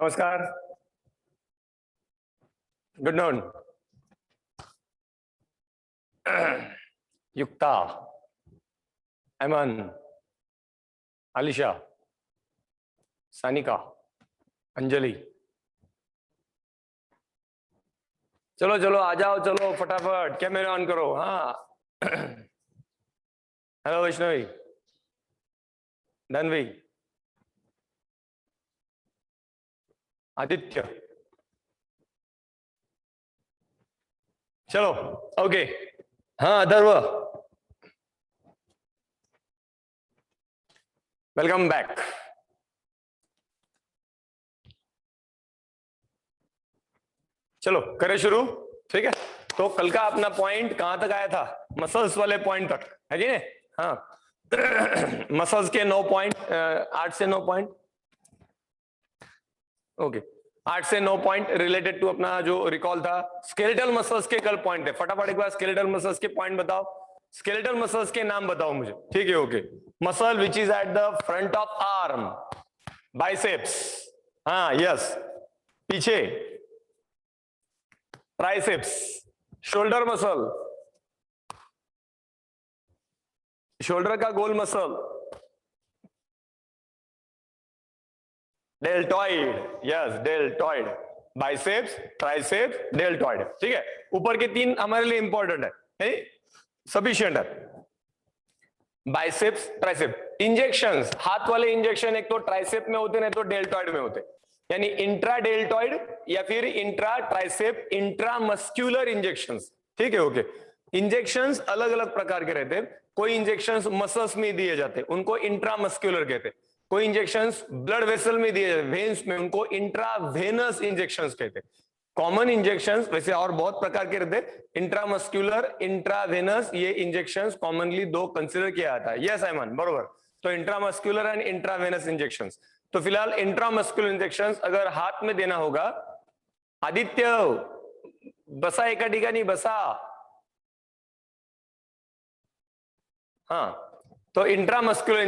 नमस्कार, good non युक्ता, ऐमन, आलिशा, सानिका, अंजलि। चलो चलो आ जाओ, चलो फटाफट कैमरा ऑन करो। हाँ हेलो वैष्णवी, धनवी, आदित्य, चलो ओके। हाँ अथर्व, वेलकम बैक। चलो करें शुरू, ठीक है। तो कल का अपना पॉइंट कहां तक आया था? मसल्स वाले पॉइंट तक है जी ने? हाँ मसल्स के 9 पॉइंट, 8 से 9 पॉइंट, ओके 8 से 9 पॉइंट रिलेटेड टू अपना जो रिकॉल था। स्केलेटल मसल्स के कल पॉइंट है, फटाफट एक बार स्केलेटल मसल्स के पॉइंट बताओ। स्केलेटल मसल्स के नाम बताओ मुझे, ठीक है okay. Muscle which is at the front of arm, biceps, हाँ यस, पीछे ट्राइसेप्स, शोल्डर मसल, शोल्डर का गोल muscle deltoid, yes deltoid, biceps, triceps, deltoid, ठीक है। ऊपर के 3 हमारे लिए इंपॉर्टेंट है, सफिशिएंट है। बाइसेप्स, ट्राइसेप, इंजेक्शंस, हाथ वाले इंजेक्शन एक तो ट्राइसेप में होते, नहीं तो डेल्टॉइड में होते, यानी इंट्रा डेल्टॉइड या फिर इंट्रा ट्राइसेप इंट्रामस्क्यूलर इंजेक्शंस, ठीक है ओके। इंजेक्शंस अलग अलग प्रकार के रहते हैं, कोई इंजेक्शंस मसल्स में दिए जाते हैं, उनको इंट्रामस्क्यूलर कहते हैं। कोई इंजेक्शंस ब्लड वेसल में दिए जाते हैं, वेन्स में, उनको इंट्रावेनस इंजेक्शंस कहते हैं। कॉमन इंजेक्शंस वैसे और बहुत प्रकार के रहते हैं, इंट्रामस्क्यूलर, इंट्रावेनस, ये इंजेक्शंस कॉमनली 2 कंसीडर किया जाता है। यस ऐमन, बरोबर। तो इंट्रामस्क्यूलर एंड इंट्रावेनस इंजेक्शंस। तो फिलहाल इंट्रामस्क्यूलर इंजेक्शंस अगर हाथ में देना होगा, आदित्य बसा एका ठिकाणी बसा, हाँ। तो इंट्रामस्कुलर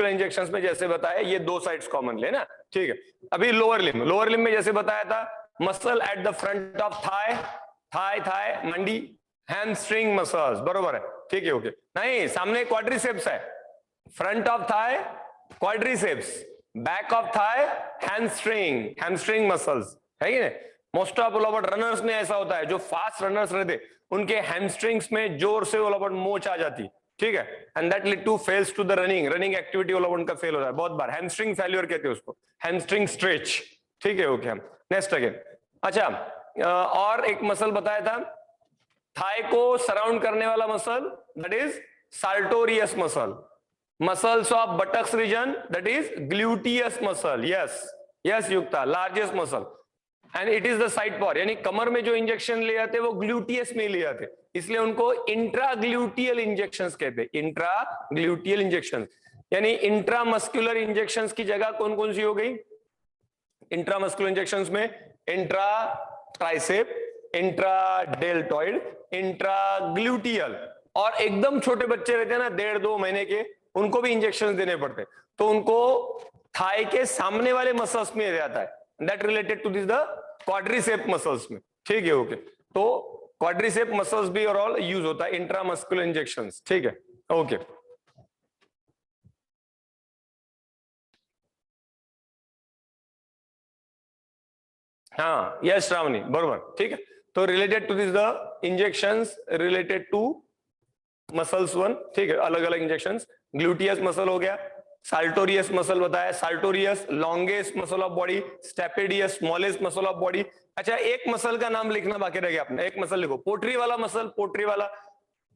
इंजेक्शंस में जैसे बताया ये 2 साइड्स कॉमन ले ना, ठीक है। अभी लोअर लिम्ब में जैसे बताया था, muscle at the front of thigh, thigh मंडी, हैमस्ट्रिंग मसल्स, बरोबर है, ठीक है ओके। नहीं, सामने क्वाड्रिसेप्स है, front of thigh quadriceps, back of thigh hamstring muscles, है कि नहीं? मोस्ट ऑफ रनर्स में ऐसा होता है, जो फास्ट रनर्स रहते उनके हैमस्ट्रिंग्स में जोर से मोच आ जाती, ठीक है, and that lead to fails to the running activity उनका फेल होता है बहुत बार। हैमस्ट्रिंग फेल्योर कहते हैं उसको, हैमस्ट्रिंग स्ट्रेच, ठीक है ओके। हम नेक्स्ट अगेन, अच्छा और एक मसल बताया था, थाई को सराउंड करने वाला muscle, that is sartorius muscle. Muscles of buttocks region, that is gluteus muscle, yes Yukta, largest muscle, and it is the side power, यानी कमर में जो इंजेक्शन ले जाते वो ग्लूटियस में ले जाते, इसलिए उनको इंट्राग्लूटियल इंजेक्शंस कहते हैं, इंट्राग्लूटियल इंजेक्शंस। यानी इंट्रामस्कुलर इंजेक्शंस की जगह कौन कौन सी हो गई इंट्रामस्कुलर इंजेक्शंस में? इंट्रा ट्राइसेप, इंट्रा डेल्टॉइड, इंट्राग्लूटियल, और एकदम छोटे बच्चे रहते हैं ना 1.5-2 महीने के, उनको भी इंजेक्शन देने पड़ते, तो उनको थाई के सामने वाले मसल्स में जाता है, that related to this the quadricep muscles में, ठीक है ओके। तो क्वाड्रिसेप मसल्स भी और ऑल यूज होता है इंट्रामस्कुलर इंजेक्शंस, ठीक है ओके। हाँ यस श्रावणी, बरोबर, ठीक है। तो related to this the injections related to muscles 1, ठीक है, अलग अलग इंजेक्शंस। ग्लूटियस मसल हो गया, साल्टोरियस मसल बताया, sartorius longest muscle of body, stapedius smallest muscle of body. अच्छा एक मसल का नाम लिखना बाकी रह गया अपना, एक मसल लिखो, पोट्री वाला मसल, पोट्री वाला,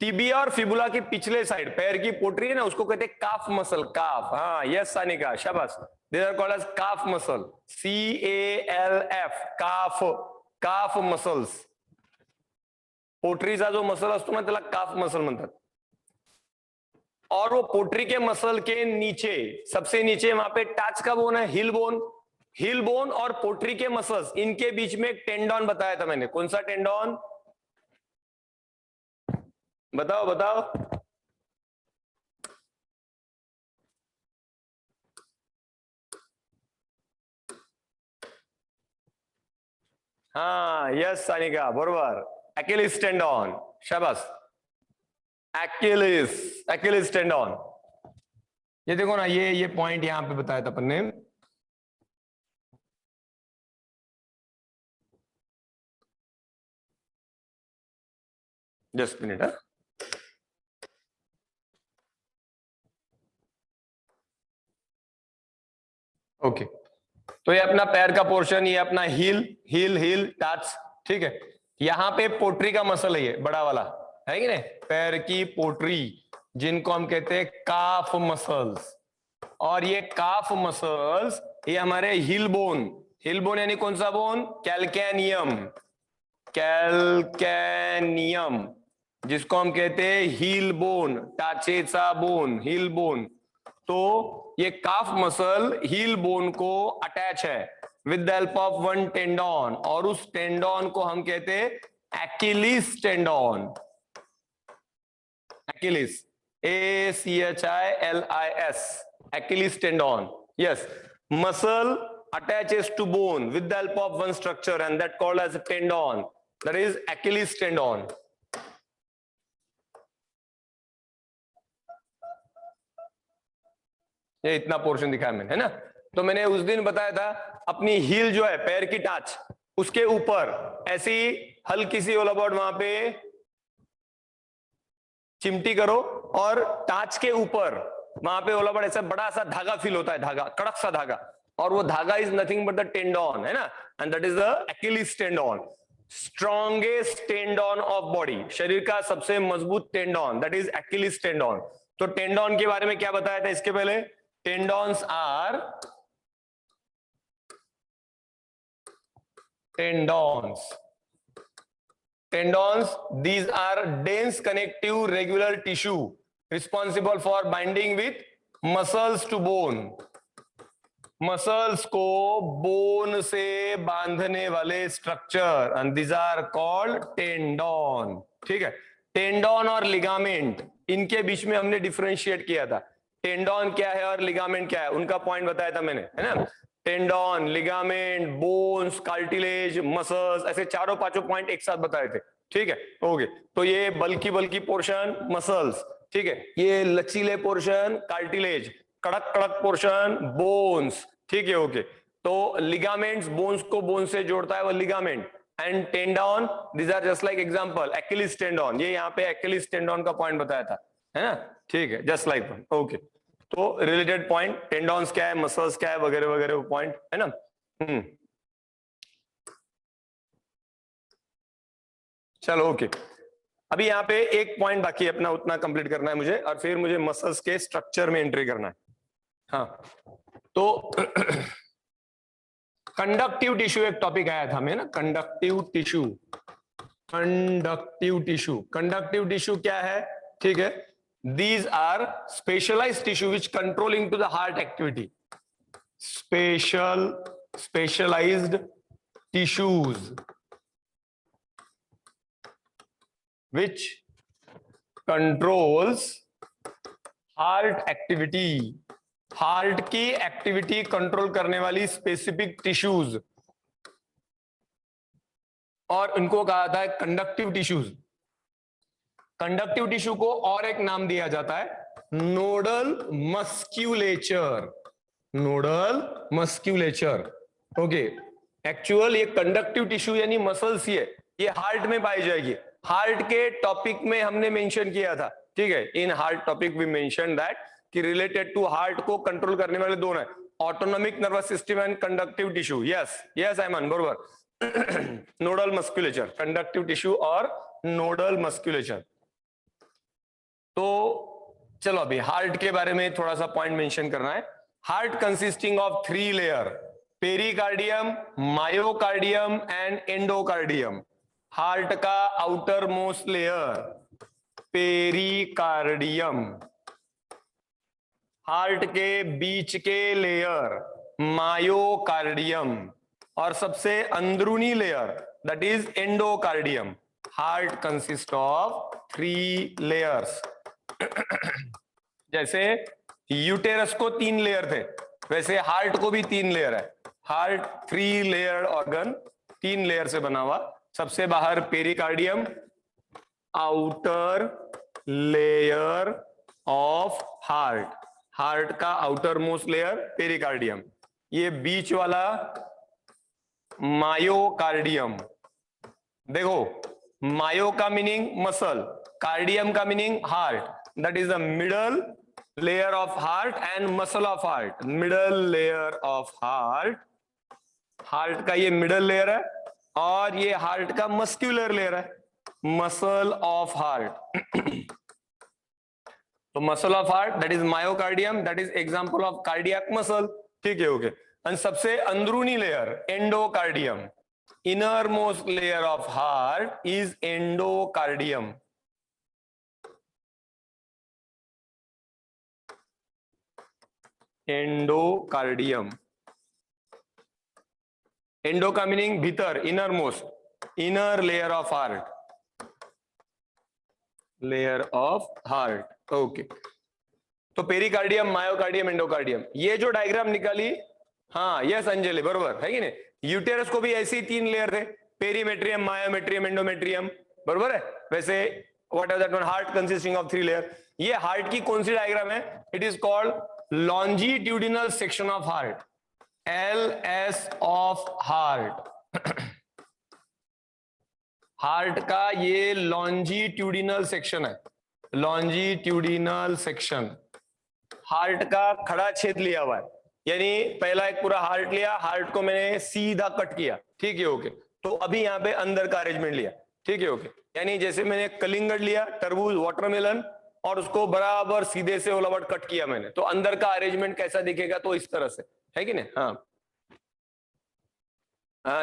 टिबिया और फिबुला की पिछले साइड, पैर की पोट्री है ना, उसको कहते हैं काफ मसल, काफ, हाँ यस सानिका, शाबाश, these are called as calf muscle, CALF, calf, calf muscles. पोट्रीचा जो मसल असतो ना त्याला काफ मसल म्हणतात, और वो पोट्री के मसल के नीचे, सबसे नीचे वहां पे टाच का बोन है, हिल बोन और पोट्री के मसल्स, इनके बीच में एक टेंडॉन बताया था मैंने, कौन सा टेंडॉन बताओ बताओ? हाँ यस सानिका बरोबर, अकिलिस टेंडन, शाबाश, अकिलिस टेंडन। ये देखो ना, ये पॉइंट यहां पे बताया था अपन ने। जस्ट मिनट है। ओके, तो ये अपना पैर का पोर्शन, ये अपना हील हील हील टच, ठीक है। यहाँ पे पोट्री का मसल है, ये बड़ा वाला है कि नहीं, पैर की पोट्री, जिनको हम कहते हैं काफ मसल्स। और ये काफ मसल्स ये हमारे हिल बोन यानी कौन सा बोन, कैल्केनियम, कैल्केनियम, जिसको हम कहते हैं हील बोन, टाचेचा बोन, हील बोन। तो ये काफ मसल हील बोन को अटैच है with the help of one tendon, और उस टेंडन को हम कहते हैं Achilles tendon, Achilles, ACHILIS, Achilles tendon. Yes, muscle attaches to bone with the help of one structure, and that called as a tendon. That is Achilles tendon. ये इतना portion दिखाया मैंने, है ना। तो मैंने उस दिन बताया था अपनी हील जो है, पैर की टाच, उसके ऊपर ऐसी हल्की सी ऑल अबाउट वहां पे चिमटी करो, और टाच के ऊपर वहां पे ओला बड़ा ऐसा बड़ा सा धागा फील होता है, धागा, कड़क सा धागा, और वो धागा is nothing but the tendon, है ना, and that is the Achilles tendon, strongest tendon of body, शरीर का सबसे मजबूत tendon, that is Achilles tendon. तो टेंडन के बारे में क्या बताया था इसके पहले, tendons are tendons, these are dense connective regular tissue responsible for binding with muscles to bone, muscles को बोन से बांधने वाले structure, and these are called tendon, ठीक है। टेंडन और लिगामेंट, इनके बीच में हमने डिफरेंशिएट किया था, टेंडन क्या है और लिगामेंट क्या है, उनका पॉइंट बताया था मैंने, है ना। Tendon, ligament, bones, cartilage, muscles, ऐसे चारों पांचों पॉइंट एक साथ बताए थे, ठीक है। ओके, तो ये बल्की पोर्शन मसल्स, ठीक है, ये लचीले पोर्शन कार्टिलेज, कड़क कड़क पोर्शन बोन्स, ठीक है। ओके, तो लिगामेंट्स बोन्स को बोन से जोड़ता है, वो ligament, and tendon, this are just like example, Achilles tendon, ये यहाँ पे एक्किलीस टेंडन का पॉइंट बताया था, है ना, ठीक है, जस्ट लाइक। ओके, तो रिलेटेड पॉइंट, टेंडन्स क्या है, मसल्स क्या है, वगैरह वगैरह पॉइंट, है ना। चलो ओके, अभी यहाँ पे एक पॉइंट बाकी है अपना, उतना कंप्लीट करना है मुझे, और फिर मुझे मसल्स के स्ट्रक्चर में एंट्री करना है। हाँ, तो कंडक्टिव टिश्यू एक टॉपिक आया था हमें ना, conductive tissue, conductive tissue, conductive tissue क्या है, ठीक है। These are specialized tissue which controlling to the heart activity. Specialized tissues which controls heart activity. Heart की एक्टिविटी कंट्रोल करने वाली स्पेसिफिक टिश्यूज, और उनको कहा था कंडक्टिव टिश्यूज। कंडक्टिव टिश्यू को और एक नाम दिया जाता है नोडल मस्क्यूलेचर, नोडल मस्क्यूलेचर। ओके, एक्चुअल ये कंडक्टिव टिश्यू यानी मसल्स ये हार्ट में पाई जाएगी। हार्ट के टॉपिक में हमने मेंशन किया था, ठीक है, in heart topic we mention that कि रिलेटेड टू हार्ट को कंट्रोल करने वाले दोनों है, autonomic nervous system and conductive tissue. Yes yes Ayman, बरोबर, नोडल मस्क्यूलेचर, कंडक्टिव टिश्यू और नोडल मस्क्यूलेचर। तो चलो अभी हार्ट के बारे में थोड़ा सा पॉइंट मेंशन करना है। Heart consisting of 3 layer, pericardium, myocardium and endocardium. Heart का outer most layer pericardium, heart के बीच के लेयर मायोकार्डियम, और सबसे अंदरूनी layer that is endocardium. Heart consist of 3 layers. जैसे यूटेरस को 3 लेयर थे, वैसे हार्ट को भी 3 लेयर है। हार्ट 3 लेयर ऑर्गन, 3 लेयर से बना हुआ। सबसे बाहर pericardium, outer layer of heart, heart का आउटर मोस्ट लेयर पेरिकार्डियम, ये बीच वाला मायोकार्डियम। देखो, मायो का मीनिंग मसल, कार्डियम का meaning heart, that is the middle layer of heart and muscle of heart. Middle layer of heart, heart का ये middle layer है, और ये हार्ट का मस्क्यूलर लेयर है, मसल ऑफ हार्ट। तो muscle of heart that is myocardium, that is example of cardiac muscle. ठीक है, ओके। एंड सबसे अंदरूनी layer endocardium, inner most layer of heart is endocardium. Endocardium, endo का meaning भीतर, inner most, inner layer of heart, layer of heart. Okay, तो pericardium, myocardium, endocardium, ये जो diagram निकाली, हाँ यस अंजलि, बरोबर है कि नहीं। यूटेरस को भी ऐसे ही 3 लेयर थे, पेरीमेट्रियम, मायोमेट्रियम, एंडोमेट्रियम, बरोबर है। वैसे what are that one, heart consisting of 3 layer. ये हार्ट की कौन सी डायग्राम है? It is called longitudinal section of heart, LS of heart. Heart का ये लॉन्जिट्यूडिनल सेक्शन है, लॉन्जिट्यूडिनल सेक्शन। हार्ट का खड़ा छेद लिया हुआ है, यानी पहला एक पूरा हार्ट लिया, हार्ट को मैंने सीधा कट किया, ठीक है, ओके। तो अभी यहाँ पे अंदर का अरेंजमेंट लिया, ठीक है, ओके। यानी जैसे मैंने कलिंगड़ लिया, तरबूज, वाटरमेलन, और उसको बराबर सीधे से ओलावट कट किया मैंने, तो अंदर का अरेंजमेंट कैसा दिखेगा? तो इस तरह से, है कि नहीं? हाँ,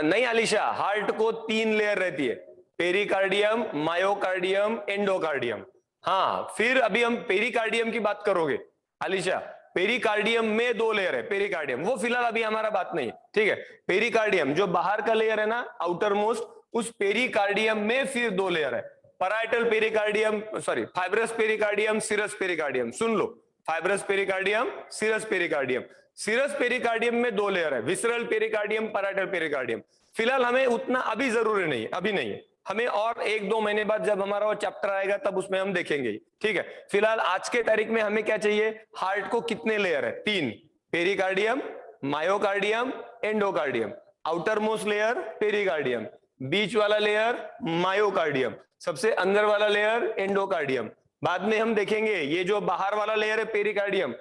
नहीं आलिशा, हार्ट को 3 लेयर रहती है, पेरिकार्डियम, मायोकार्डियम, एंडोकार्डियम। हाँ, फिर अभी हम पेरिकार्डियम की बात करोगे आलिशा। पेरिकार्डियम में 2 लेयर है, पेरिकार्डियम, वो फिलहाल अभी हमारा बात नहीं है, ठीक है। पेरिकार्डियम जो बाहर का लेयर है ना, आउटर मोस्ट, उस पेरिकार्डियम में फिर 2 लेयर है, parietal pericardium, sorry fibrous pericardium, serous pericardium. सुन लो, fibrous pericardium, serous pericardium. Serous pericardium में 2 लेयर है, विसरल पेरिकार्डियम, पैराइटल पेरिकार्डियम। फिलहाल हमें उतना अभी जरूरी नहीं है, अभी नहीं है, हमें और 1-2 महीने बाद जब हमारा वो चैप्टर आएगा तब उसमें हम देखेंगे, ठीक है। फिलहाल आज के तारीख में हमें क्या चाहिए? हार्ट को कितने लेयर है? 3, pericardium, myocardium, endocardium. Outer most layer pericardium, बीच वाला लेयर मायोकार्डियम, सबसे अंदर वाला लेयर एंडोकार्डियम। बाद में हम देखेंगे ये जो बाहर वाला लेयर है पेरिकार्डियम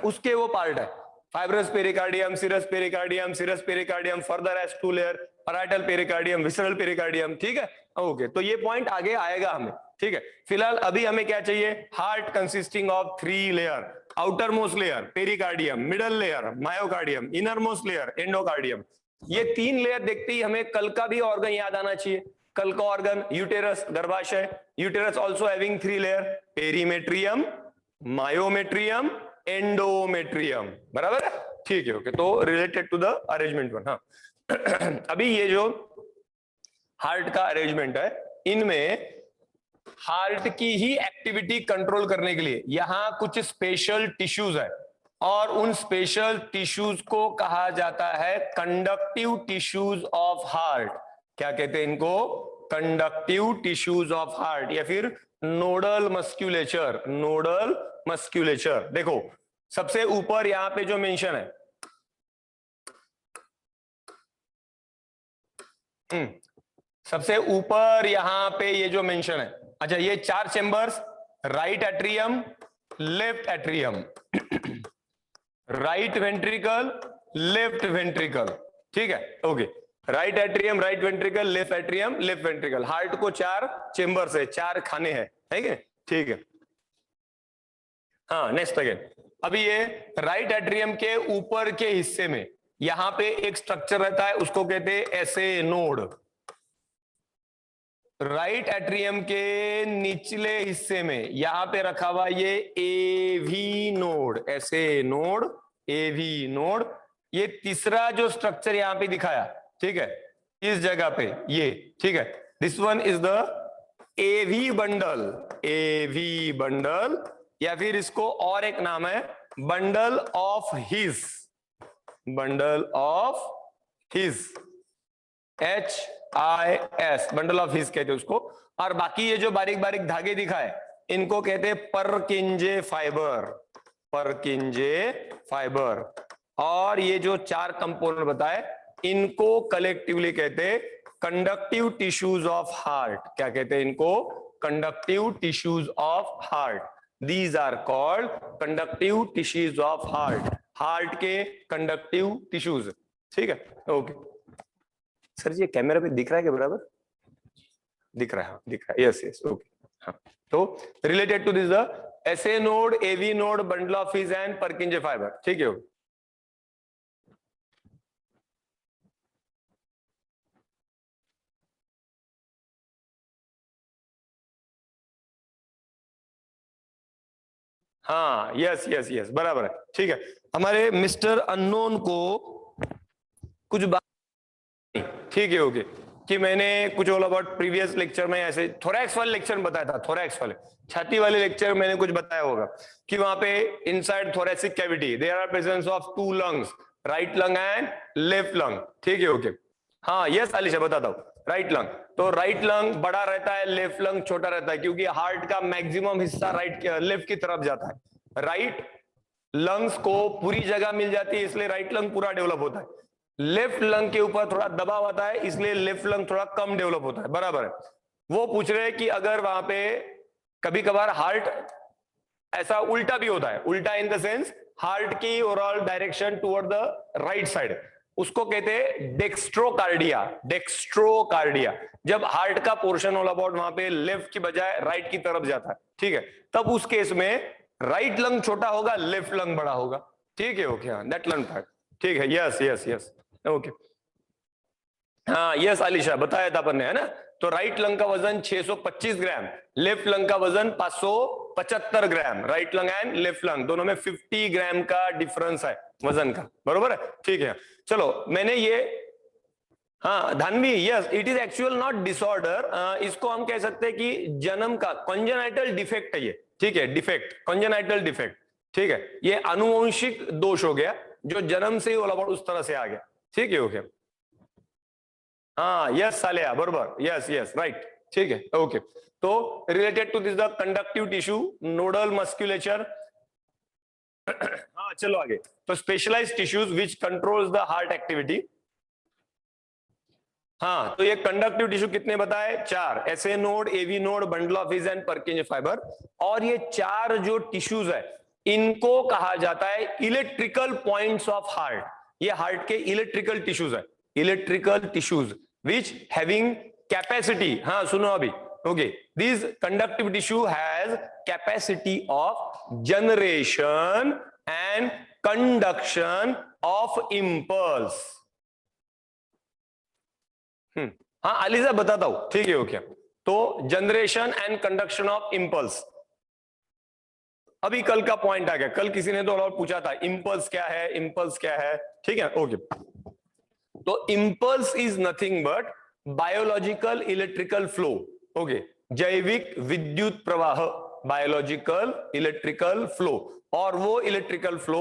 उसके वो पार्ट है, fibrous pericardium, serous pericardium, serous pericardium further as 2 layer, parietal pericardium, visceral pericardium, ठीक है, ओके। तो ये पॉइंट आगे आएगा हमें, ठीक है। फिलहाल अभी हमें क्या चाहिए? Heart consisting of 3 layer, outer most layer pericardium, middle layer myocardium, inner most layer endocardium. ये 3 लेयर देखते ही हमें कल का भी ऑर्गन याद आना चाहिए। कल का ऑर्गन यूटेरस, गर्भाशय, uterus also having 3 layer, perimetrium, myometrium, endometrium, बराबर है, ठीक है, ओके। तो related to the arrangement one. हाँ अभी ये जो हार्ट का अरेंजमेंट है, इनमें हार्ट की ही एक्टिविटी कंट्रोल करने के लिए यहां कुछ स्पेशल टिश्यूज है, और उन स्पेशल टिश्यूज को कहा जाता है कंडक्टिव टिश्यूज ऑफ हार्ट। क्या कहते हैं इनको? कंडक्टिव टिश्यूज ऑफ हार्ट, या फिर नोडल मस्क्यूलेचर, नोडल मस्क्यूलेचर। देखो सबसे ऊपर यहां पे जो मेंशन है, सबसे ऊपर यहां पे ये जो मेंशन है, अच्छा ये 4 chambers, right atrium, left atrium, right ventricle, left ventricle, ठीक है, okay. Right atrium, right ventricle, left atrium, left ventricle. Heart को 4 चेंबर्स है, 4 खाने हैं, ठीक है। हाँ नेक्स्ट अगेन, अभी ये राइट एट्रियम के ऊपर के हिस्से में यहां पे एक स्ट्रक्चर रहता है, उसको कहते हैं एसे नोड। राइट एट्रियम के निचले हिस्से में यहां पे रखा हुआ ये एवी नोड, ऐसे नोड, एवी नोड। ये तीसरा जो स्ट्रक्चर यहां पे दिखाया, ठीक है, इस जगह पे ये, ठीक है, this one is the AV bundle, AV bundle, या फिर इसको और एक नाम है bundle of His, bundle of His. HIS, bundle of His कहते हैं उसको। और बाकी ये जो बारीक बारीक धागे दिखाए इनको कहते हैं परकिंजे फाइबर, परकिंजे फाइबर। और ये जो चार कंपोनेंट बताए इनको कलेक्टिवली कहते हैं कंडक्टिव टिश्यूज ऑफ हार्ट। क्या कहते हैं इनको? Conductive tissues of heart. These are called conductive tissues of heart, heart के कंडक्टिव टिश्यूज। ठीक है, ओके। सर जी कैमरा पे दिख रहा है क्या बराबर? दिख रहा है, हाँ दिख रहा है, यस यस, ओके। हाँ, तो related to this the SA node, AV node, bundle of His and Purkinje fiber. ठीक है, हाँ यस यस यस, बराबर है। ठीक है, हमारे मिस्टर अननोन को कुछ बात, ठीक है, ओके, कि मैंने कुछ ऑल अबाउट प्रीवियस लेक्चर में ऐसे थोरैक्स वाले लेक्चर में बताया था, थोरैक्स वाले छाती वाले लेक्चर मैंने कुछ बताया होगा कि वहां पे inside thoracic cavity there are presence of two lungs, right lung and left lung. ठीक है, ओके। हाँ यस आलिशा, बताता हूँ। राइट लंग, तो राइट लंग बड़ा रहता है, लेफ्ट लंग छोटा रहता है, क्योंकि हार्ट का मैक्सिमम हिस्सा लेफ्ट की तरफ जाता है। राइट लंग्स को पूरी जगह मिल जाती है, इसलिए राइट लंग पूरा डेवलप होता है। लेफ्ट लंग के ऊपर थोड़ा दबाव आता है, इसलिए लेफ्ट लंग थोड़ा कम डेवलप होता है, बराबर है। वो पूछ रहे हैं कि अगर वहां पे कभी कभार हार्ट ऐसा उल्टा भी होता है, उल्टा इन द सेंस हार्ट की overall direction toward the right side, उसको कहते हैं डेक्स्ट्रोकार्डिया, डेक्स्ट्रोकार्डिया। जब हार्ट का पोर्शन ऑल अबाउट वहां पे लेफ्ट की बजाय राइट की तरफ जाता है, ठीक है, तब उस केस में राइट लंग छोटा होगा, लेफ्ट लंग बड़ा होगा। ठीक है, ओके, हाँ दैट लंग पार्ट। ठीक है, यस यस यस, ओके। हाँ यस आलिशा, बताया था अपन ने, है ना। तो राइट लंग का वजन 625 ग्राम, लेफ्ट लंग का वजन 575 gram. Right lung and left lung दोनों में 50 ग्राम का डिफरेंस है वजन का, बरोबर है। ठीक है, चलो मैंने ये, हाँ Dhanvi, yes it is actual not disorder, इसको हम कह सकते हैं कि जन्म का कॉन्जेनाइटल डिफेक्ट है ये। ठीक है, डिफेक्ट, कॉन्जेनाइटल डिफेक्ट। ठीक है, ये आनुवंशिक दोष हो गया जो जन्म से ही ऑल अबाउट उस तरह से आ गया। ठीक है, ओके, हाँ यस सालिया, बरोबर, यस यस राइट। ठीक है, ओके। तो related to this the conductive tissue, nodal musculature. हाँ चलो आगे। तो specialised tissues which controls the heart activity. हाँ, तो ये कंडक्टिव टिश्यू कितने बताए? चार, SA node, AV node, bundle of His and Purkinje fiber. और ये चार जो टिश्यूज है इनको कहा जाता है इलेक्ट्रिकल पॉइंट्स ऑफ हार्ट। ये हार्ट के इलेक्ट्रिकल टिश्यूज है, electrical tissues which having capacity, हाँ सुनो अभी, okay, this conductive tissue has capacity of generation and conduction of impulse. हाँ अलीजा बताता हूं, ठीक है, ओके। तो generation and conduction of impulse, अभी कल का पॉइंट आ गया, कल किसी ने तो और पूछा था इंपल्स क्या है, इंपल्स क्या है। ठीक है, ओके। तो impulse is nothing but biological electrical flow, okay, जैविक विद्युत प्रवाह, बायोलॉजिकल इलेक्ट्रिकल फ्लो। और वो इलेक्ट्रिकल फ्लो,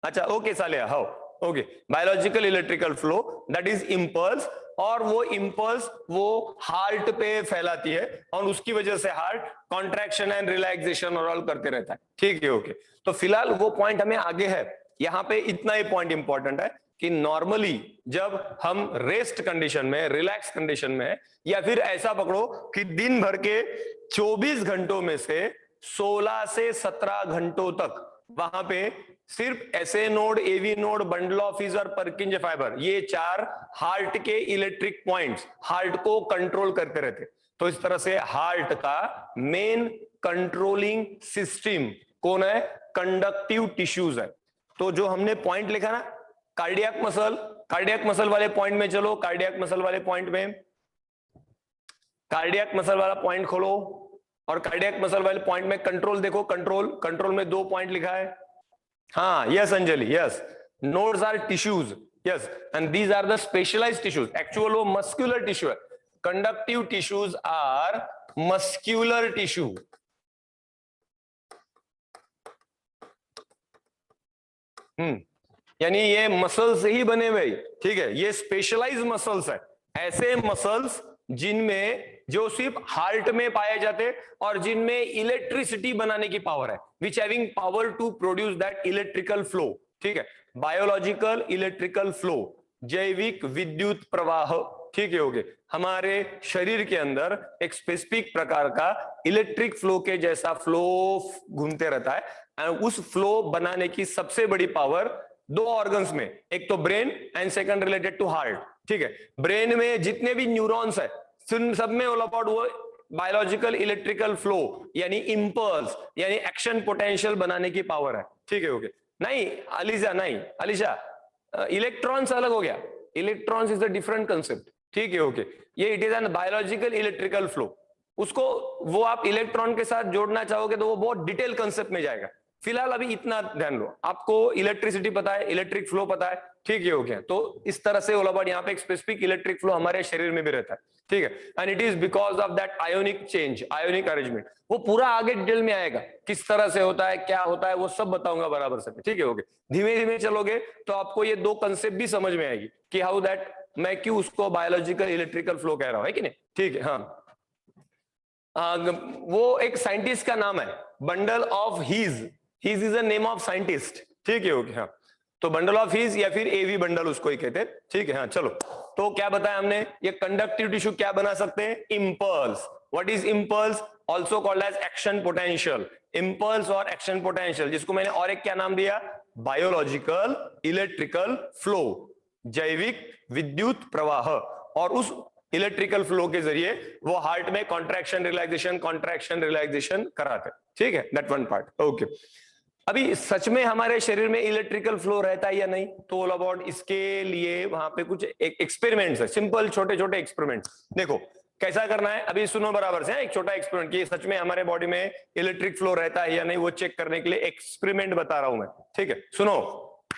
अच्छा okay Saliya, how, okay, biological electrical flow that is impulse. और वो इंपल्स वो हार्ट पे फैलाती है और उसकी वजह से हार्ट कॉन्ट्रैक्शन एंड रिलैक्सेशन और ऑल करते रहता है। ठीक है, ओके। तो फिलहाल वो पॉइंट हमें आगे है, यहां पे इतना ही पॉइंट इंपॉर्टेंट है कि नॉर्मली जब हम रेस्ट कंडीशन में, रिलैक्स कंडीशन में, या फिर ऐसा पकड़ो कि दिन भर के 24 घंटों में से 16 से 17 घंटों तक वहां पे सिर्फ SA node, AV node, bundle of हिस और परकिंजे फाइबर, ये चार हार्ट के इलेक्ट्रिक पॉइंट्स हार्ट को कंट्रोल करते रहते। तो इस तरह से हार्ट का मेन कंट्रोलिंग सिस्टम कौन है? कंडक्टिव टिश्यूज है। तो जो हमने पॉइंट लिखा ना, कार्डियक मसल, कार्डियक मसल वाले पॉइंट में चलो, कार्डियक मसल वाले पॉइंट में, कार्डियक मसल वाला पॉइंट खोलो और कार्डियक मसल वाले पॉइंट में कंट्रोल देखो, कंट्रोल, कंट्रोल में 2 पॉइंट लिखा है। हाँ yes Anjali, yes, nodes are tissues, yes, and these are the specialised tissues. Actual वो मस्कुलर टिश्यू है, conductive tissues are muscular tissue. यानी ये मसल से ही बने हुए, ठीक है, ये स्पेशलाइज्ड मसल्स है, ऐसे मसल्स जिनमें जो सिर्फ हार्ट में पाए जाते और जिनमें इलेक्ट्रिसिटी बनाने की पावर है, which having power to produce that electrical flow. ठीक है, बायोलॉजिकल इलेक्ट्रिकल फ्लो, जैविक विद्युत प्रवाह। ठीक है, हो गए। हमारे शरीर के अंदर एक स्पेसिफिक प्रकार का इलेक्ट्रिक फ्लो के जैसा फ्लो घूमते रहता है। उस फ्लो बनाने की सबसे बड़ी पावर दो ऑर्गन्स में, एक तो brain and second related to heart. ठीक है, ब्रेन में जितने भी न्यूरॉन्स है सब में ऑल अबाउट वो बायोलॉजिकल इलेक्ट्रिकल फ्लो यानी इंपल्स यानी एक्शन पोटेंशियल बनाने की पावर है। ठीक है, ओके। नहीं अलीजा, नहीं अलीशा, इलेक्ट्रॉन्स अलग हो गया, electrons is a different concept. ठीक है, ओके। ये it is an biological electrical flow, उसको वो आप इलेक्ट्रॉन के साथ जोड़ना चाहोगे तो वो बहुत डिटेल कंसेप्ट में जाएगा। फिलहाल अभी इतना ध्यान लो, आपको इलेक्ट्रिसिटी पता है, इलेक्ट्रिक फ्लो पता है। ठीक है, हो गया। तो इस तरह से ओलाबाद यहाँ पे एक स्पेसिफिक इलेक्ट्रिक फ्लो हमारे शरीर में भी रहता है। ठीक है, and it is because of that ionic change, ionic arrangement. वो पूरा आगे डिटेल में आएगा, किस तरह से होता है, क्या होता है, वो सब बताऊंगा बराबर से। ठीक है, हो गया। धीमे धीमे चलोगे तो आपको ये दो कंसेप्ट भी समझ में आएगी कि हाउ दैट, मैं क्यों उसको बायोलॉजिकल इलेक्ट्रिकल फ्लो कह रहा हूं, है कि नहीं। ठीक है, हाँ। वो एक साइंटिस्ट का नाम है, bundle of His. His is a name of scientist. ठीक है, ओके, हाँ। तो बंडल ऑफ हीज या फिर एवी बंडल उसको ही कहते हैं। ठीक है, हाँ, चलो। तो क्या बताया हमने, ये कंडक्टिव टिश्यू क्या बना सकते हैं, impulse. What is impulse, also called as action potential. Impulse और एक्शन पोटेंशियल, जिसको मैंने और एक क्या नाम दिया, बायोलॉजिकल इलेक्ट्रिकल फ्लो, जैविक विद्युत प्रवाह। और उस इलेक्ट्रिकल फ्लो के जरिए वो हार्ट में कॉन्ट्रैक्शन रिलैक्सेशन कराते। ठीक है, दैट वन पार्ट, ओके। अभी सच में हमारे शरीर में इलेक्ट्रिकल फ्लो रहता है या नहीं, तो ऑल अबाउट इसके लिए वहां पे कुछ एक्सपेरिमेंट्स है, सिंपल छोटे छोटे एक्सपेरिमेंट। देखो कैसा करना है, अभी सुनो बराबर से। एक छोटा एक्सपेरिमेंट कि सच में हमारे बॉडी में इलेक्ट्रिक फ्लो रहता है या नहीं, वो चेक करने के लिए एक्सपेरिमेंट बता रहा हूं मैं। ठीक है, सुनो।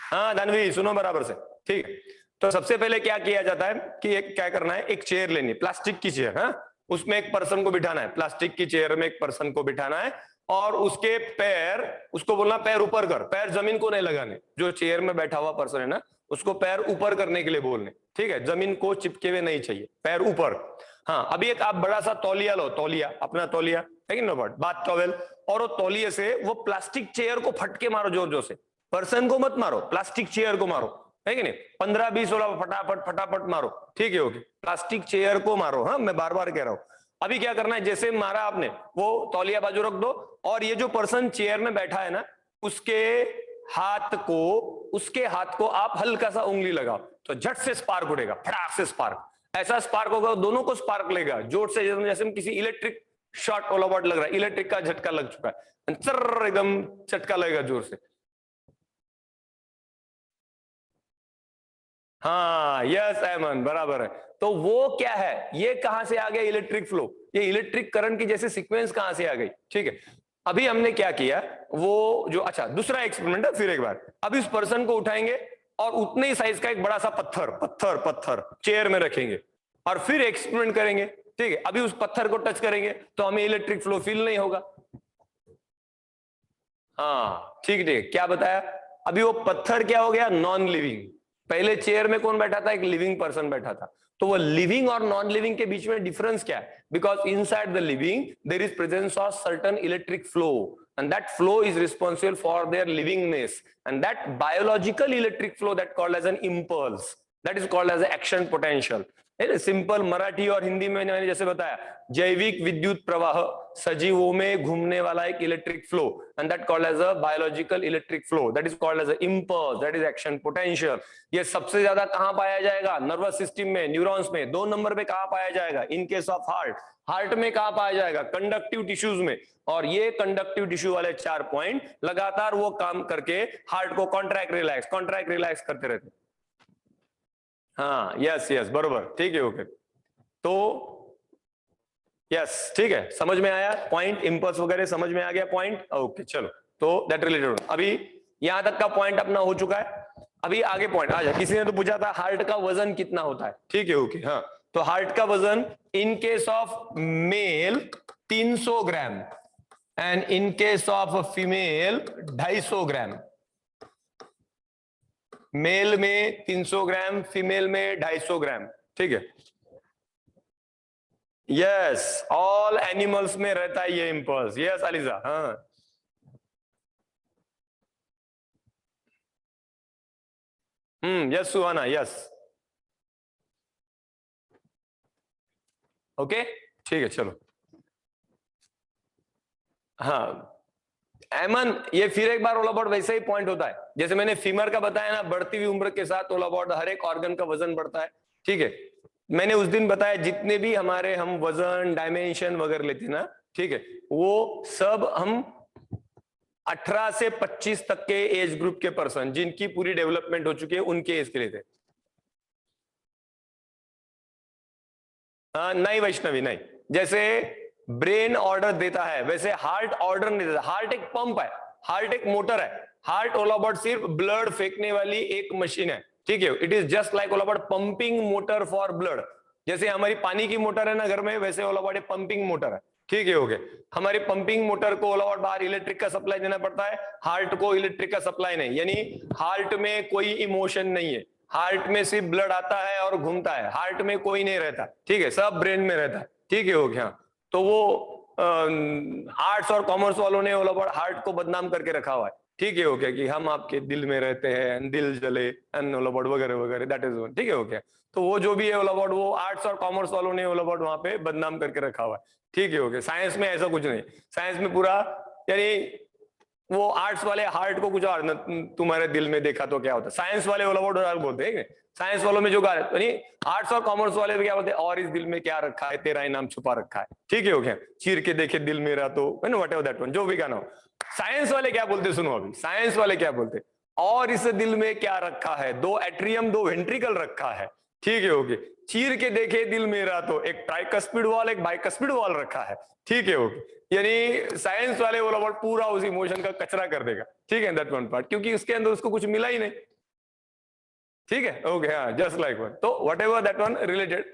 हाँ दानवी, सुनो बराबर से। ठीक है, तो सबसे पहले क्या किया जाता है कि एक क्या करना है, एक चेयर लेनी, प्लास्टिक की चेयर। हाँ, उसमें एक पर्सन को बिठाना है, प्लास्टिक की चेयर में एक पर्सन को बिठाना है, और उसके पैर, उसको बोलना पैर ऊपर कर, पैर जमीन को नहीं लगाने। जो चेयर में बैठा हुआ पर्सन है ना, उसको पैर ऊपर करने के लिए बोलने। ठीक है, जमीन को चिपके हुए नहीं चाहिए, पैर ऊपर। हाँ, अभी एक आप बड़ा सा तौलिया लो, तौलिया, अपना तौलिया है कि नो, बाथ टॉवेल, और वो तौलिए से वो प्लास्टिक चेयर को फटके मारो, जोर जोर से। पर्सन को मत मारो, प्लास्टिक चेयर को मारो, है कि नहीं। 15-20 फटाफट फटाफट मारो। ठीक है, ओके। प्लास्टिक चेयर को मारो। हाँ, मैं बार बार कह रहा हूं। अभी क्या करना है, जैसे मारा आपने, वो तौलिया बाजू रख दो, और ये जो पर्सन चेयर में बैठा है ना, उसके हाथ को आप हल्का सा उंगली लगाओ, तो झट से स्पार्क उड़ेगा, फटाक से स्पार्क। ऐसा स्पार्क होगा, दोनों को स्पार्क लेगा जोर से, जैसे किसी इलेक्ट्रिक शॉर्ट ऑल अबाउट लग रहा है, इलेक्ट्रिक का झटका लग चुका है, चर एकदम झटका लगेगा जोर से। हाँ, यस अहमद, बराबर है। तो वो क्या है, ये कहां से आ गया इलेक्ट्रिक फ्लो, ये इलेक्ट्रिक करंट की जैसे सीक्वेंस कहां से आ गई। ठीक है, अभी हमने क्या किया, वो जो, अच्छा दूसरा एक्सपेरिमेंट है, फिर एक बार। अभी उस पर्सन को उठाएंगे और उतने ही साइज का एक बड़ा सा पत्थर पत्थर पत्थर चेयर में रखेंगे, और फिर एक्सपेरिमेंट करेंगे। ठीक है, अभी उस पत्थर को टच करेंगे तो हमें इलेक्ट्रिक फ्लो फील नहीं होगा। हाँ, ठीक ठीक, क्या बताया। अभी वो पत्थर क्या हो गया, नॉन लिविंग। पहले चेयर में कौन बैठा था, एक लिविंग पर्सन बैठा था। तो वो लिविंग और नॉन लिविंग के बीच में डिफरेंस क्या है, because inside the living there is presence of certain electric flow, and that flow is responsible for their livingness, and that biological electric flow that called as an impulse, that is called as an action potential. Simple Marathi और हिंदी में मैंने जैसे बताया, जैविक विद्युत प्रवाह, सजीवों में घूमने वाला एक electric flow, and that called as a biological electric flow, that is called as a impulse, that is action potential. ये सबसे ज्यादा कहां पाया जाएगा, नर्वस सिस्टम में, न्यूरॉन्स में। 2 नंबर पे कहां पाया जाएगा, इन केस ऑफ हार्ट, हार्ट में कहां पाया जाएगा, कंडक्टिव टिश्यूज में। और ये कंडक्टिव टिश्यू वाले 4 पॉइंट लगातार वो काम करके हार्ट को कॉन्ट्रैक्ट रिलैक्स करते रहते। हाँ, यस यस, बरोबर, ठीक है, ओके। तो यस, ठीक है, समझ में आया पॉइंट, इंपल्स वगैरह समझ में आ गया पॉइंट, ओके। चलो, तो दैट रिलेटेड अभी यहां तक का पॉइंट अपना हो चुका है। अभी आगे पॉइंट आ जाए, किसी ने तो पूछा था हार्ट का वजन कितना होता है। ठीक है, ओके, हाँ। तो हार्ट का वजन in case of male 300 gram, and in case of female 250 gram. Male में 300 ग्राम, फीमेल में 250 ग्राम। ठीक है, यस, ऑल एनिमल्स में रहता है ये इम्पल्स। यस अलीजा, हाँ। यस सुहाना, यस। ओके, ठीक है, चलो। हाँ एमन, ये फिर एक बार ऑल अबाउट वैसे ही पॉइंट होता है जैसे मैंने फीमर का बताया ना, बढ़ती हुई उम्र के साथ ऑल अबाउट हर एक ऑर्गन का वजन बढ़ता है। ठीक है, मैंने उस दिन बताया जितने भी हमारे हम वजन डायमेंशन वगैरह लेते ना, ठीक है, वो सब हम 18 से 25 तक के एज ग्रुप के पर्सन जिनकी पूरी डेवलपमेंट हो चुकी है उनके एज के लिए थे। हाँ नहीं वैष्णवी, नहीं। जैसे ब्रेन ऑर्डर देता है वैसे हार्ट ऑर्डर नहीं देता। हार्ट एक पंप है, हार्ट एक मोटर है। हार्ट ऑल अबाउट सिर्फ ब्लड फेंकने वाली एक मशीन है। ठीक है, it is just like all about pumping motor for blood. जैसे हमारी पानी की मोटर है ना घर में, वैसे ऑल अबाउट पंपिंग मोटर है। ठीक है, ओके। हमारी पंपिंग मोटर को ऑल अबाउट बाहर इलेक्ट्रिक का सप्लाई देना पड़ता है, हार्ट को इलेक्ट्रिक का सप्लाई नहीं। यानी हार्ट में कोई इमोशन नहीं है, हार्ट में सिर्फ ब्लड आता है और घूमता है, हार्ट में कोई नहीं रहता। ठीक है, सब ब्रेन में रहता है। ठीक है, हो गया। तो वो आर्ट्स और कॉमर्स वालों ने हार्ट को बदनाम करके रखा हुआ है। ठीक है, ओके, कि हम आपके दिल में रहते हैं, दिल जले वगैरह वगैरह, दैट इज। ठीक है, ओके। तो वो जो भी है वो आर्ट्स और कॉमर्स वालों ने वहां पे बदनाम करके रखा हुआ है। ठीक है, ओके। साइंस में ऐसा कुछ नहीं, साइंस में पूरा, यानी वो आर्ट्स वाले हार्ट को कुछ और तुम्हारे दिल में देखा तो क्या होता है, साइंस वाले बोलते हैं। साइंस वालों में जो गा आर्ट्स और कॉमर्स वाले भी क्या बोलते हैं, और इस दिल में क्या रखा है, तेरा इनाम छुपा रखा है। ठीक है, ओके। चीर के देखे दिल मेरा, तो वट एवर दैट वन, जो भी गाना हो। साइंस वाले क्या बोलते, सुनो अभी साइंस वाले क्या बोलते, और इस दिल में क्या रखा है, दो एट्रियम दो वेंट्रिकल रखा है। ठीक है, ओके। चीर के देखे दिल मेरा, तो एक ट्राइकस्पिड वॉल एक बाइकस्पिड वॉल रखा है। ठीक है, ओके। यानी साइंस वाले वो वर्ड पूरा उस इमोशन का कचरा कर देगा। ठीक है, दैट वन पार्ट, क्योंकि उसके अंदर उसको कुछ मिला ही नहीं। ठीक है, ओके, हाँ, जस्ट लाइक वन। तो what ever that one related,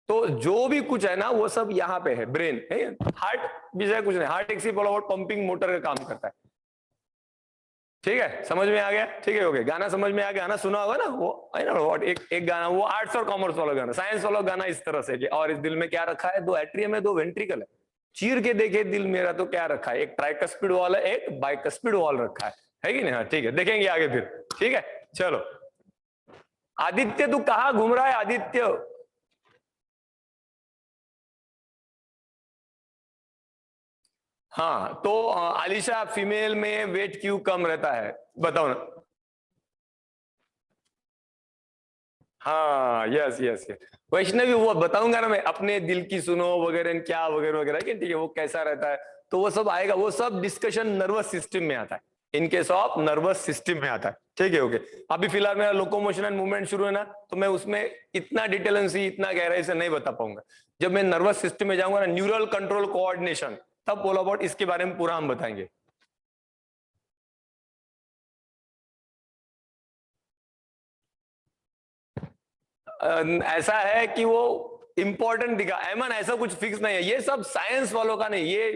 तो जो भी कुछ है ना वो सब यहाँ पे है, ब्रेन है। हार्ट विषय कुछ नहीं, हार्ट एक सिर्फ पंपिंग मोटर का काम करता है। ठीक है, समझ में आ गया। ठीक है, ओके। गाना समझ में आ गया, गाना सुना होगा ना, वो है ना व्हाट, एक गाना, वो आर्ट्स और कॉमर्स वाला गाना। साइंस वाला गाना इस तरह से कि और इस दिल में क्या रखा है, दो एट्रियम है दो वेंट्रिकल है। चीर के देखे दिल मेरा, तो क्या रखा है, एक ट्राइकस्पिड वॉल है एक बाइकस्पिड वॉल रखा है कि नहीं। हाँ ठीक है, देखेंगे आगे फिर। ठीक है, चलो। आदित्य तू कहाँ घूम रहा है आदित्य? हाँ तो आलिशा, फीमेल में वेट क्यों कम रहता है, बताओ ना। हाँ यस यस यस, वैष्णवी वो बताऊंगा ना मैं, अपने दिल की सुनो वगैरह क्या वगैरह वगैरह कि ठीक है, वो कैसा रहता है तो वो सब आएगा। वो सब डिस्कशन नर्वस सिस्टम में आता है, इनकेस ऑफ नर्वस सिस्टम में आता है। ठीक है, ओके। अभी फिलहाल मेरा लोकोमोशन एंड मूवमेंट शुरू है ना, तो मैं उसमें इतना डिटेल से इतना गहराई से नहीं बता पाऊंगा। जब मैं नर्वस सिस्टम में जाऊंगा ना, न्यूरल कंट्रोल कोऑर्डिनेशन, तब ऑल अबाउट इसके बारे में पूरा हम बताएंगे। ऐसा है कि वो इंपॉर्टेंट दिखा, एमन ऐसा कुछ फिक्स नहीं है, ये सब साइंस वालों का नहीं, ये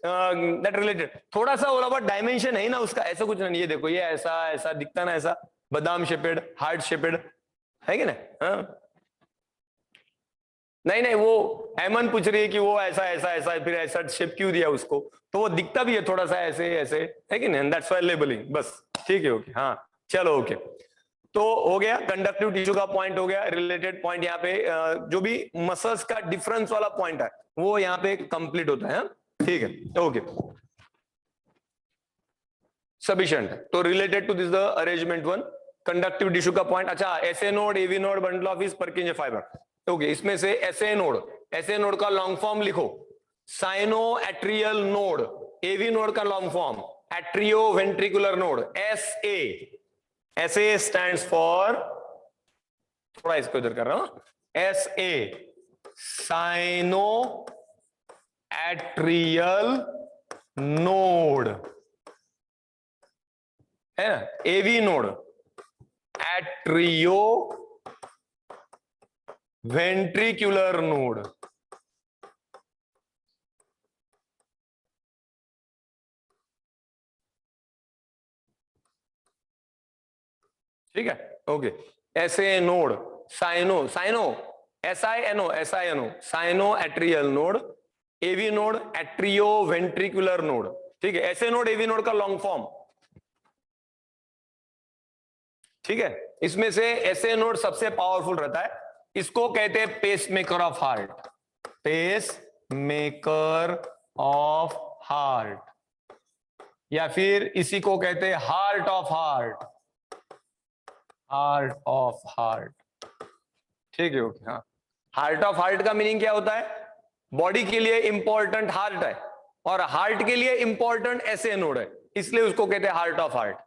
दैट रिलेटेड थोड़ा सा और डायमेंशन है ना उसका, ऐसा कुछ नहीं। ये देखो, ये ऐसा ऐसा दिखता ना, ऐसा बादाम शेपेड, हार्ट शेपेड है कि ना। हाँ नहीं नहीं, वो एमन पूछ रही है कि वो ऐसा ऐसा ऐसा फिर ऐसा शेप क्यों दिया उसको, तो वो दिखता भी है थोड़ा सा ऐसे ऐसे, है कि नहीं, दैट्स व्हाई लेबलिंग बस। ठीक है, ओके, हाँ चलो, ओके। तो हो गया कंडक्टिव टिश्यू का पॉइंट, हो गया रिलेटेड पॉइंट। यहाँ पे जो भी मसल्स का डिफरेंस वाला पॉइंट है वो यहाँ पे कंप्लीट होता है। ठीक है, ओके, सफिशिएंट। तो related to this the arrangement one, conductive tissue का पॉइंट। अच्छा, SA node, AV node, bundle of is Purkinje fibre. Okay, इसमें से एसए नोड, एसए नोड का लॉन्ग फॉर्म लिखो, sino atrial node. AV node का long form atrio ventricular node, S A. SA stands for, थोड़ा इसको इधर कर रहा हूं, S A sino atrial node, है ना। AV node atrio ventricular node. ठीक है, okay. SA node, sino, sino SINO sino atrial node, AV node atrio ventricular node, ठीक है, ऐसे नोड एवी नोड का लॉन्ग फॉर्म, ठीक है। इसमें से ऐसे नोड सबसे पावरफुल रहता है, इसको कहते हैं pacemaker of heart, pacemaker of heart, या फिर इसी को कहते हैं heart of heart, heart of heart, ठीक है, ओके। हाँ, हार्ट ऑफ हार्ट का मीनिंग क्या होता है? बॉडी के लिए इंपॉर्टेंट हार्ट है और हार्ट के लिए इंपॉर्टेंट ऐसे नोड है, इसलिए उसको कहते हैं heart of heart.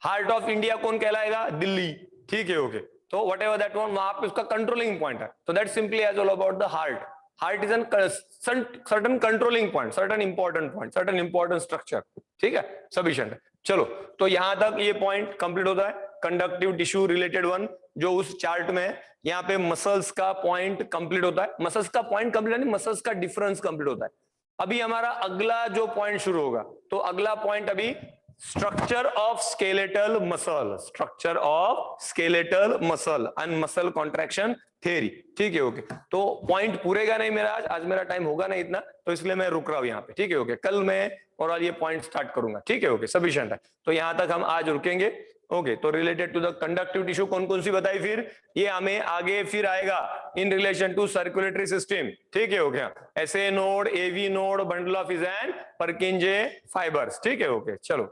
Heart of India कौन कहलाएगा? दिल्ली, ठीक है, ओके। तो वट एवर दैट वन, वहां पे उसका कंट्रोलिंग पॉइंट है। तो that simply as all about the heart. Heart is an certain controlling point, certain important point, certain important structure, ठीक है, सफिशिएंट है। चलो, तो यहां तक ये पॉइंट कंप्लीट होता है, कंडक्टिव टिश्यू रिलेटेड वन जो उस चार्ट में है। यहाँ पे मसल्स का पॉइंट कंप्लीट होता है, मसल्स का पॉइंट कंप्लीट नहीं, मसल्स का डिफरेंस कंप्लीट होता है। अभी हमारा अगला जो पॉइंट शुरू होगा, तो अगला पॉइंट अभी structure of skeletal muscle, structure of skeletal muscle and muscle contraction theory, ठीक है, ओके। तो पॉइंट पूरेगा नहीं मेरा आज मेरा टाइम होगा नहीं इतना, तो इसलिए मैं रुक रहा हूं यहाँ पे, ठीक है, ओके। कल मैं और आज ये पॉइंट स्टार्ट करूंगा, ठीक है, ओके, सफिशिएंट है। तो यहां तक हम आज रुकेंगे, ओके। तो related to the conductive tissue कौन कौन सी बताई, फिर ये हमें आगे फिर आएगा in relation to circulatory system, ठीक है, okay. SA node, AV node, bundle of His and Purkinje fibers, ठीक है, ओके। चलो,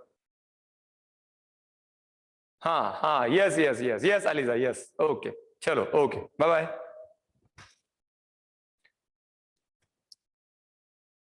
हाँ हाँ, yes yes yes yes Aliza, yes, okay, चलो, ओके, बाय बाय।